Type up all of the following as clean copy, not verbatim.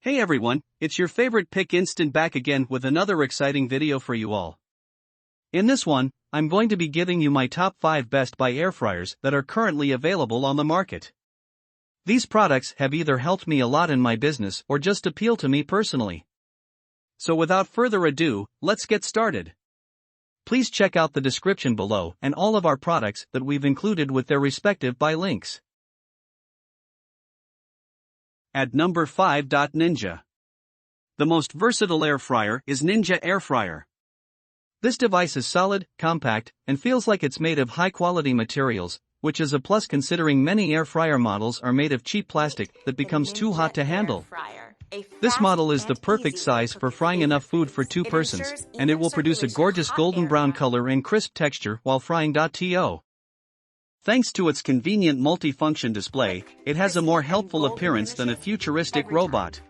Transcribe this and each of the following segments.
Hey everyone, it's your favorite pick instant back again with another exciting video for you all. In this one, I'm going to be giving you my top 5 best buy air fryers that are currently available on the market. These products have either helped me a lot in my business or just appeal to me personally. So without further ado, let's get started. Please check out the description below and all of our products that we've included with their respective buy links. At number 5. Ninja. The most versatile air fryer is Ninja Air Fryer. This device is solid, compact, and feels like it's made of high-quality materials, which is a plus considering many air fryer models are made of cheap plastic that becomes too hot to handle. This model is the perfect size for frying enough food for 2 persons, and it will produce a gorgeous golden brown color and crisp texture while frying. Thanks to its convenient multifunction display, it has a more helpful appearance than a futuristic robot.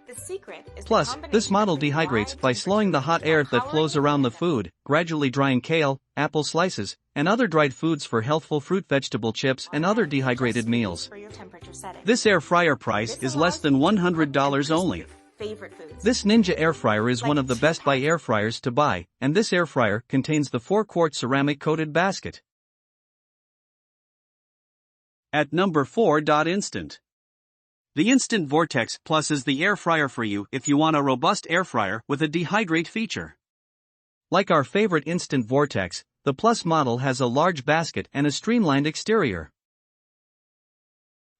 Plus, this model dehydrates by slowing the hot air that flows around the food, gradually drying kale, apple slices, and other dried foods for healthful fruit, vegetable chips, and other dehydrated meals. This air fryer price is less than $100 only. This Ninja air fryer is one of the best buy air fryers to buy, and this air fryer contains the 4-quart ceramic coated basket. At number 4. Instant. The Instant Vortex Plus is the air fryer for you if you want a robust air fryer with a dehydrate feature. Like our favorite Instant Vortex, the Plus model has a large basket and a streamlined exterior.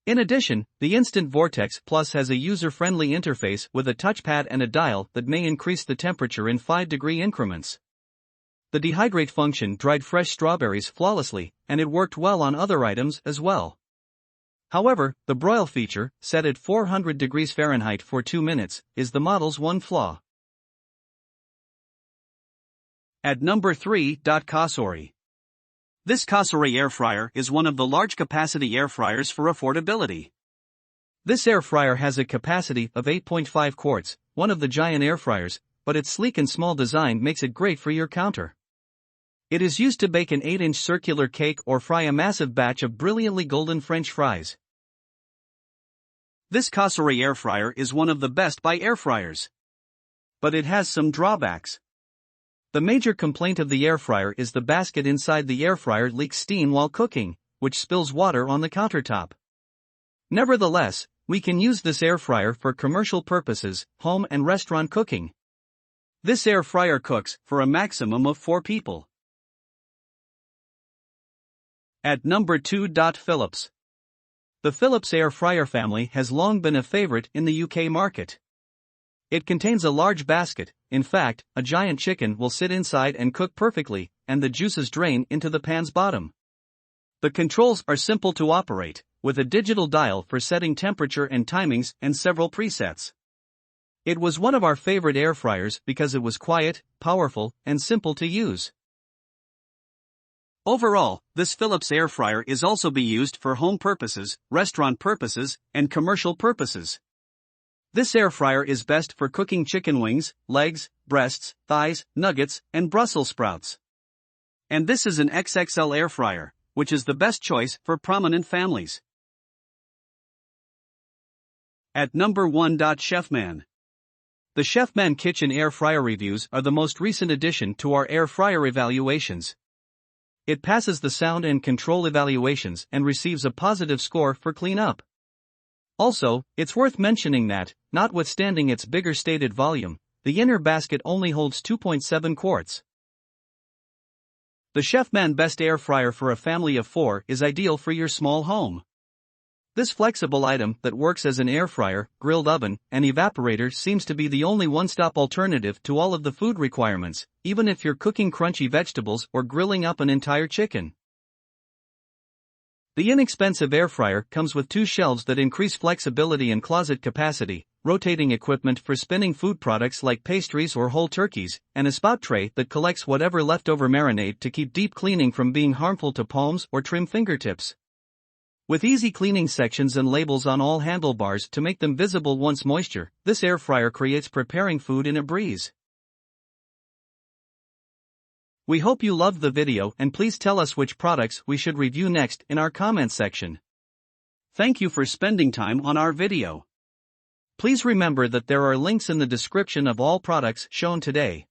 In addition, the Instant Vortex Plus has a user-friendly interface with a touchpad and a dial that may increase the temperature in 5-degree increments. The dehydrate function dried fresh strawberries flawlessly, and it worked well on other items as well. However, the broil feature, set at 400 degrees Fahrenheit for 2 minutes, is the model's one flaw. At number 3. Cosori. This Cosori air fryer is one of the large capacity air fryers for affordability. This air fryer has a capacity of 8.5 quarts, one of the giant air fryers, but its sleek and small design makes it great for your counter. It is used to bake an 8-inch circular cake or fry a massive batch of brilliantly golden French fries. This Cosori air fryer is one of the best buy air fryers. But it has some drawbacks. The major complaint of the air fryer is the basket inside the air fryer leaks steam while cooking, which spills water on the countertop. Nevertheless, we can use this air fryer for commercial purposes, home and restaurant cooking. This air fryer cooks for a maximum of 4 people. At number 2. Philips. The Philips air fryer family has long been a favorite in the UK market. It contains a large basket, in fact, a giant chicken will sit inside and cook perfectly, and the juices drain into the pan's bottom. The controls are simple to operate, with a digital dial for setting temperature and timings and several presets. It was one of our favorite air fryers because it was quiet, powerful, and simple to use. Overall, this Philips air fryer is also be used for home purposes, restaurant purposes, and commercial purposes. This air fryer is best for cooking chicken wings, legs, breasts, thighs, nuggets, and Brussels sprouts. And this is an XXL air fryer, which is the best choice for prominent families. At number 1. Chefman. The Chefman kitchen air fryer reviews are the most recent addition to our air fryer evaluations. It passes the sound and control evaluations and receives a positive score for cleanup. Also, it's worth mentioning that, notwithstanding its bigger stated volume, the inner basket only holds 2.7 quarts. The Chefman Best Air Fryer for a family of 4 is ideal for your small home. This flexible item that works as an air fryer, grilled oven, and evaporator seems to be the only one-stop alternative to all of the food requirements, even if you're cooking crunchy vegetables or grilling up an entire chicken. The inexpensive air fryer comes with 2 shelves that increase flexibility and closet capacity, rotating equipment for spinning food products like pastries or whole turkeys, and a spout tray that collects whatever leftover marinade to keep deep cleaning from being harmful to palms or trim fingertips. With easy cleaning sections and labels on all handlebars to make them visible once moisture, this air fryer creates preparing food in a breeze. We hope you loved the video and please tell us which products we should review next in our comment section. Thank you for spending time on our video. Please remember that there are links in the description of all products shown today.